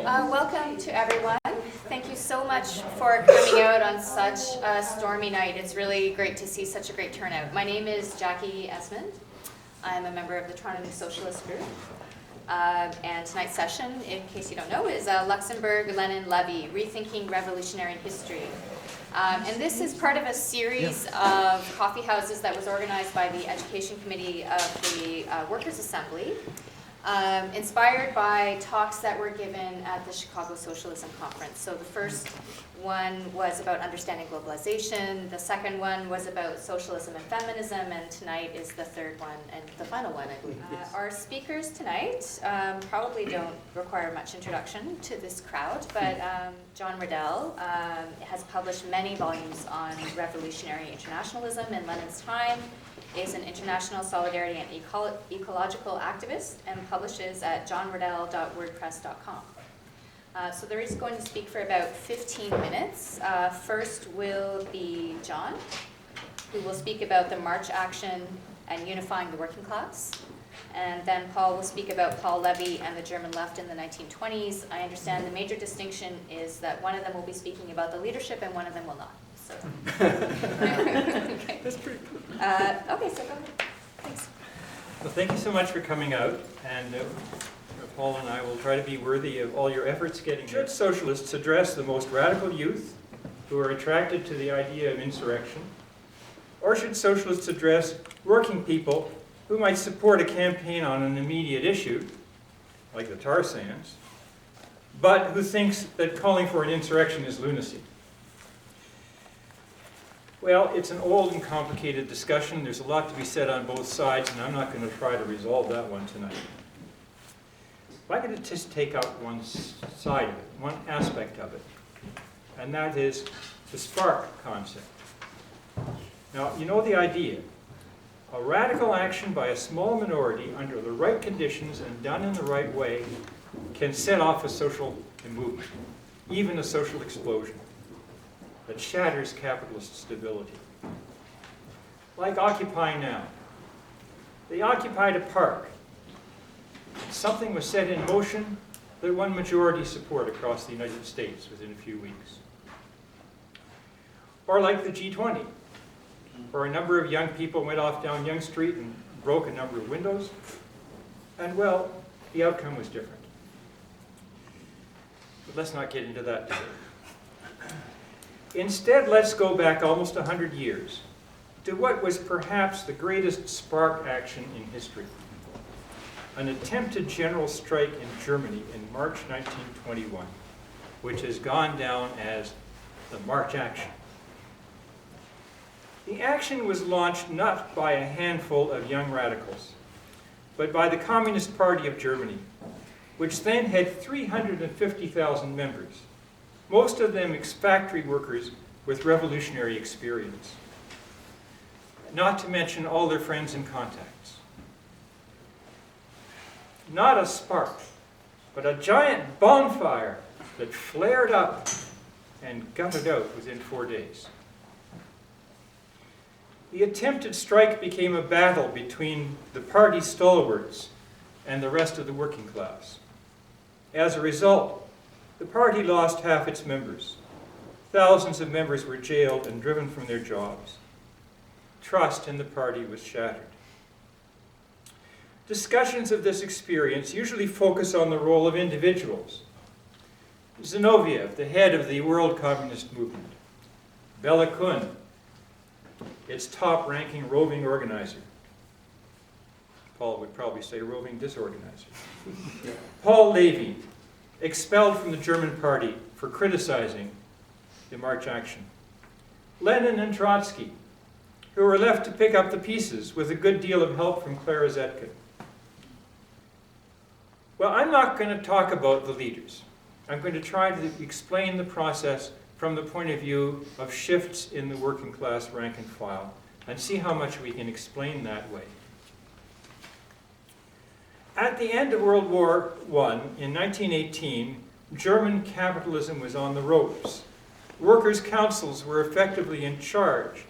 Welcome to everyone. Thank you so much for coming out on such a stormy night. It's really great to see such a great turnout. My name is Jackie Esmond. I'm a member of the Toronto New Socialist Group. And tonight's session, in case you don't know, is Luxemburg, Lenin, Levi, Rethinking Revolutionary History. And this is part of a series of coffee houses that was organized by the Education Committee of the Workers' Assembly, inspired by talks that were given at the Chicago Socialism Conference. So the first one was about understanding globalization, the second one was about socialism and feminism, and tonight is the third one and the final one, I believe. Our speakers tonight probably don't require much introduction to this crowd, but John Riddell has published many volumes on revolutionary internationalism in Lenin's time, is an international solidarity and ecological activist, and publishes at johnriddell.wordpress.com. So there is going to speak for about 15 minutes. First will be John, who will speak about the March action and unifying the working class. And then Paul will speak about Paul Levi and the German left in the 1920s. I understand the major distinction is that one of them will be speaking about the leadership and one of them will not. So. Okay. That's pretty cool. Okay, so go ahead. Thanks. Well, thank you so much for coming out, and Paul and I will try to be worthy of all your efforts getting here. Should socialists address the most radical youth who are attracted to the idea of insurrection, or should socialists address working people who might support a campaign on an immediate issue, like the tar sands, but who thinks that calling for an insurrection is lunacy? Well, it's an old and complicated discussion. There's a lot to be said on both sides, and I'm not going to try to resolve that one tonight. If I could just take out one side of it, one aspect of it, and that is the spark concept. Now, you know the idea. A radical action by a small minority under the right conditions and done in the right way can set off a social movement, even a social explosion that shatters capitalist stability. Like Occupy Now. They occupied a park. Something was set in motion that won majority support across the United States within a few weeks. Or like the G20, where a number of young people went off down Yonge Street and broke a number of windows, and well, the outcome was different. But let's not get into that today. Instead, let's go back almost 100 years to what was perhaps the greatest spark action in history. An attempted general strike in Germany in March 1921, which has gone down as the March Action. The action was launched not by a handful of young radicals, but by the Communist Party of Germany, which then had 350,000 members, most of them ex-factory workers with revolutionary experience, not to mention all their friends and contacts. Not a spark, but a giant bonfire that flared up and gutted out within 4 days. The attempted strike became a battle between the party stalwarts and the rest of the working class. As a result, the party lost half its members. Thousands of members were jailed and driven from their jobs. Trust in the party was shattered. Discussions of this experience usually focus on the role of individuals. Zinoviev, the head of the World Communist Movement. Bela Kun, its top-ranking roving organizer. Paul would probably say roving disorganizer. Paul Levi, expelled from the German party for criticizing the March Action. Lenin and Trotsky, who were left to pick up the pieces with a good deal of help from Clara Zetkin. Well, I'm not going to talk about the leaders. I'm going to try to explain the process from the point of view of shifts in the working class rank and file, and see how much we can explain that way. At the end of World War I, in 1918, German capitalism was on the ropes. Workers' councils were effectively in charge.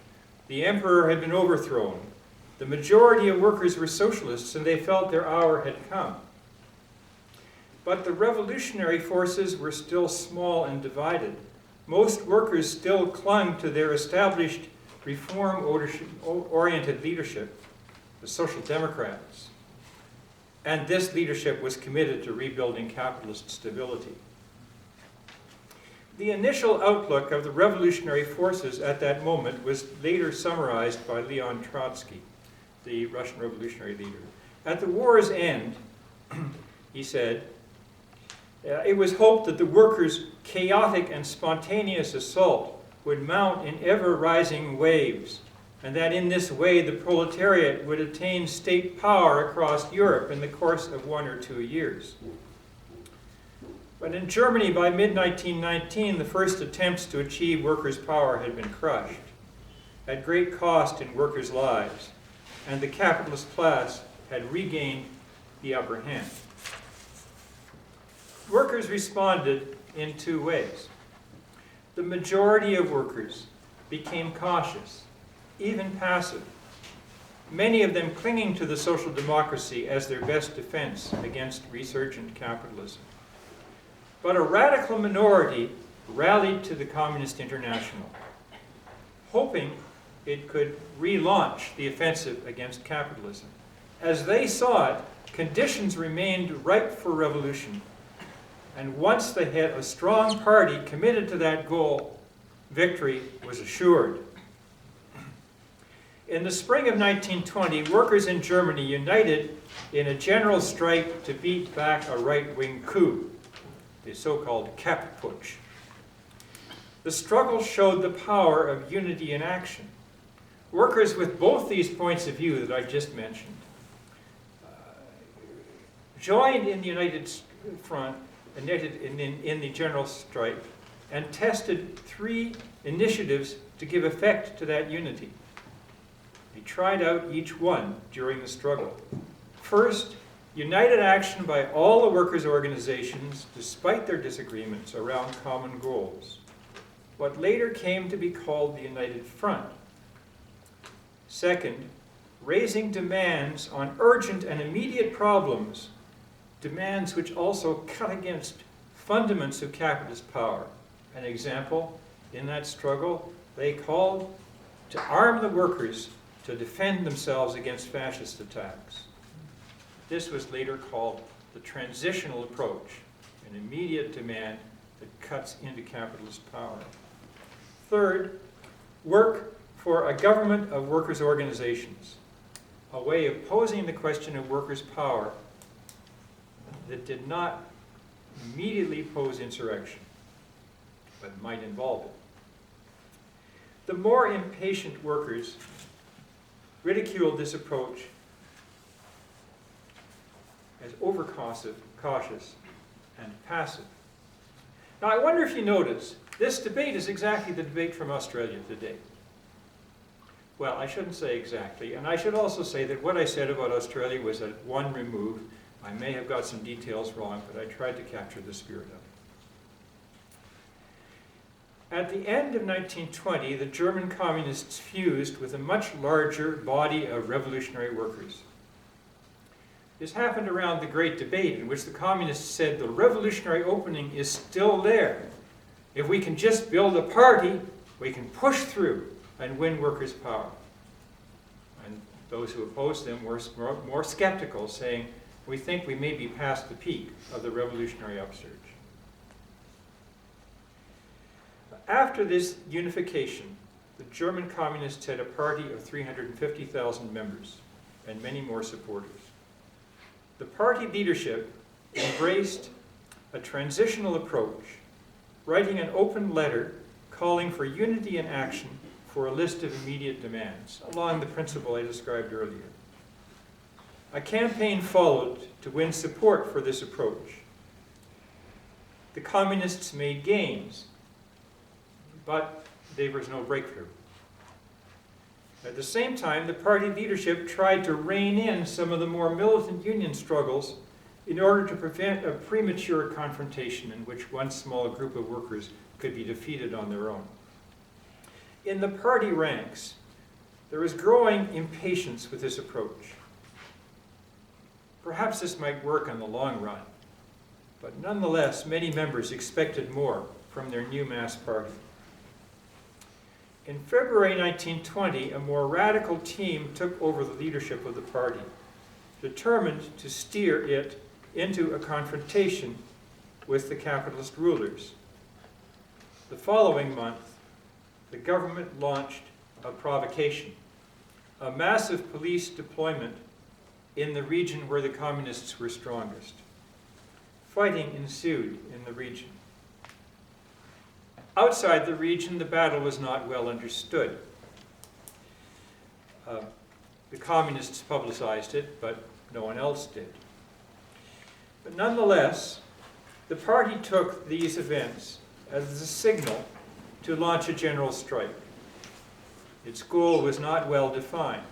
The emperor had been overthrown. The majority of workers were socialists, and they felt their hour had come. But the revolutionary forces were still small and divided. Most workers still clung to their established reform-oriented leadership, the Social Democrats, and this leadership was committed to rebuilding capitalist stability. The initial outlook of the revolutionary forces at that moment was later summarized by Leon Trotsky, the Russian revolutionary leader. At the war's end, he said, it was hoped that the workers' chaotic and spontaneous assault would mount in ever-rising waves, and that in this way the proletariat would attain state power across Europe in the course of 1 or 2 years. But in Germany, by mid-1919, the first attempts to achieve workers' power had been crushed, at great cost in workers' lives, and the capitalist class had regained the upper hand. Workers responded in 2 ways. The majority of workers became cautious, even passive, many of them clinging to the social democracy as their best defense against resurgent capitalism. But a radical minority rallied to the Communist International, hoping it could relaunch the offensive against capitalism. As they saw it, conditions remained ripe for revolution, and once they had a strong party committed to that goal, victory was assured. In the spring of 1920, workers in Germany united in a general strike to beat back a right-wing coup, the so-called Kapp-Putsch. The struggle showed the power of unity in action. Workers with both these points of view that I just mentioned joined in the United Front, in the general strike, and tested 3 initiatives to give effect to that unity. They tried out each one during the struggle. First, united action by all the workers' organizations, despite their disagreements around common goals. What later came to be called the United Front. Second, raising demands on urgent and immediate problems, demands which also cut against fundaments of capitalist power. An example, in that struggle, they called to arm the workers to defend themselves against fascist attacks. This was later called the transitional approach, an immediate demand that cuts into capitalist power. Third, work for a government of workers' organizations, a way of posing the question of workers' power that did not immediately pose insurrection, but might involve it. The more impatient workers ridiculed this approach as overcautious and passive. Now, I wonder if you notice, this debate is exactly the debate from Australia today. Well, I shouldn't say exactly, and I should also say that what I said about Australia was at one remove. I may have got some details wrong, but I tried to capture the spirit of it. At the end of 1920, the German communists fused with a much larger body of revolutionary workers. This happened around the Great Debate, in which the communists said the revolutionary opening is still there. If we can just build a party, we can push through and win workers' power. And those who opposed them were more skeptical, saying, we think we may be past the peak of the revolutionary upsurge. After this unification, the German communists had a party of 350,000 members and many more supporters. The party leadership embraced a transitional approach, writing an open letter calling for unity in action for a list of immediate demands, along the principle I described earlier. A campaign followed to win support for this approach. The communists made gains, but there was no breakthrough. At the same time, the party leadership tried to rein in some of the more militant union struggles in order to prevent a premature confrontation in which one small group of workers could be defeated on their own. In the party ranks, there was growing impatience with this approach. Perhaps this might work in the long run, But nonetheless, many members expected more from their new mass party. In February 1920, a more radical team took over the leadership of the party, determined to steer it into a confrontation with the capitalist rulers. The following month, the government launched a provocation, a massive police deployment in the region where the communists were strongest. Fighting ensued in the region. Outside the region, the battle was not well understood. The communists publicized it, but no one else did. But nonetheless, the party took these events as a signal to launch a general strike. Its goal was not well defined.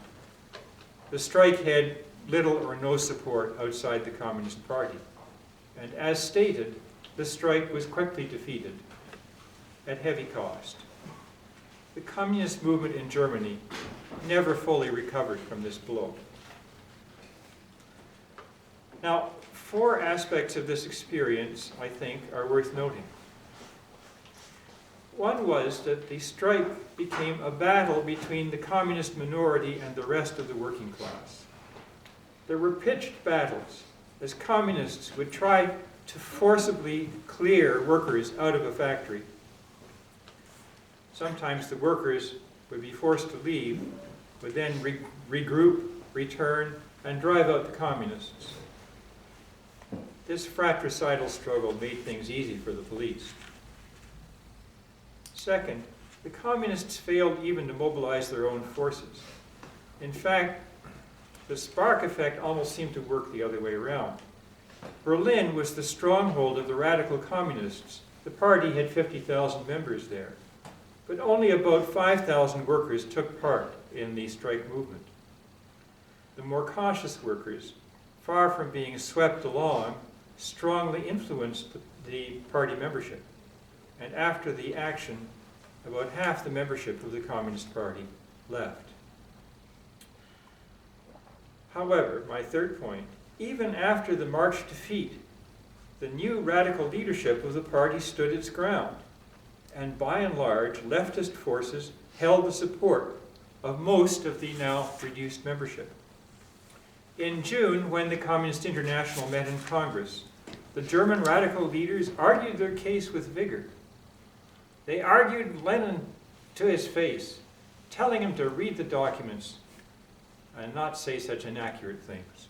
The strike had little or no support outside the Communist Party. And as stated, the strike was quickly defeated at heavy cost. The communist movement in Germany never fully recovered from this blow. Now, 4 aspects of this experience, I think, are worth noting. One was that the strike became a battle between the communist minority and the rest of the working class. There were pitched battles as communists would try to forcibly clear workers out of a factory. Sometimes the workers would be forced to leave, would then regroup, return, and drive out the communists. This fratricidal struggle made things easy for the police. Second, the communists failed even to mobilize their own forces. In fact, the spark effect almost seemed to work the other way around. Berlin was the stronghold of the radical communists. The party had 50,000 members there, but only about 5,000 workers took part in the strike movement. The more cautious workers, far from being swept along, strongly influenced the party membership. And after the action, about half the membership of the Communist Party left. However, my third point, even after the March defeat, the new radical leadership of the party stood its ground, and by and large, leftist forces held the support of most of the now reduced membership. In June, when the Communist International met in Congress, the German radical leaders argued their case with vigor. They argued Lenin to his face, telling him to read the documents and not say such inaccurate things.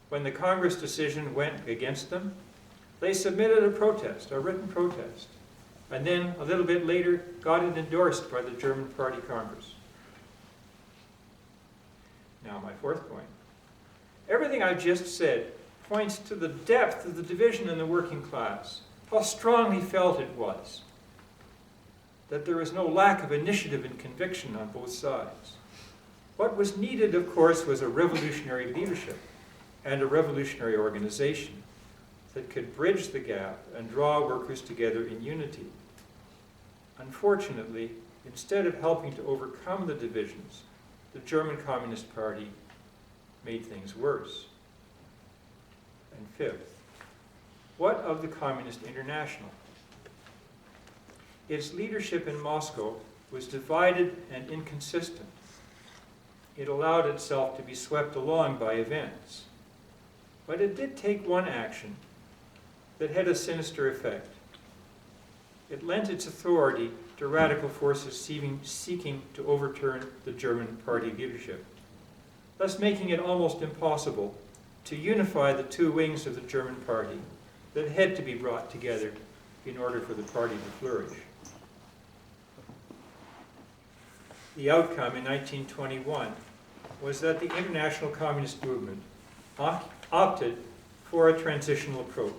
When the Congress decision went against them, they submitted a protest, a written protest, and then a little bit later got it endorsed by the German Party Congress. Now, my fourth point. Everything I've just said points to the depth of the division in the working class, how strongly felt it was, that there was no lack of initiative and conviction on both sides. What was needed, of course, was a revolutionary leadership and a revolutionary organization that could bridge the gap and draw workers together in unity. Unfortunately, instead of helping to overcome the divisions, the German Communist Party made things worse. And fifth, what of the Communist International? Its leadership in Moscow was divided and inconsistent. It allowed itself to be swept along by events. But it did take one action that had a sinister effect. It lent its authority to radical forces seeking to overturn the German party leadership, thus making it almost impossible to unify the two wings of the German party that had to be brought together in order for the party to flourish. The outcome in 1921 was that the international communist movement opted for a transitional approach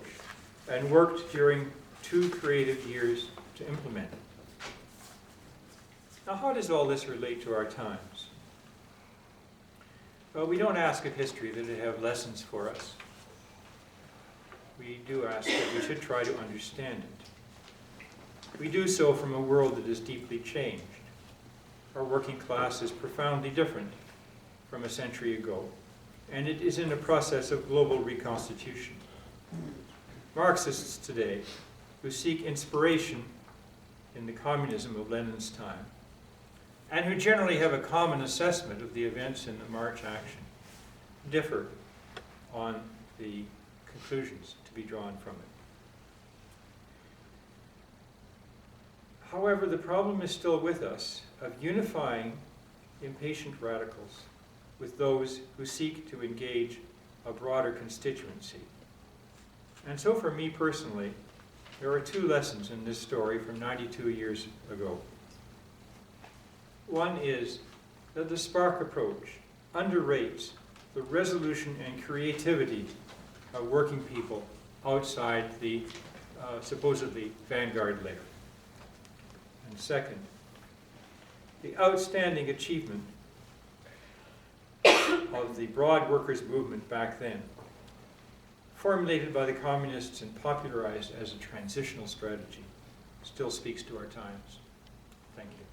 and worked during 2 creative years to implement it. Now, how does all this relate to our times? Well, we don't ask of history that it have lessons for us. We do ask that we should try to understand it. We do so from a world that is deeply changed. Our working class is profoundly different from a century ago, and it is in a process of global reconstitution. Marxists today who seek inspiration in the communism of Lenin's time, and who generally have a common assessment of the events in the March action, differ on the conclusions to be drawn from it. However, the problem is still with us of unifying impatient radicals with those who seek to engage a broader constituency. And so for me personally, there are two lessons in this story from 92 years ago. One is that the Spark approach underrates the resolution and creativity of working people outside the supposedly vanguard layer. And second, the outstanding achievement of the broad workers' movement back then, formulated by the communists and popularized as a transitional strategy, still speaks to our times. Thank you.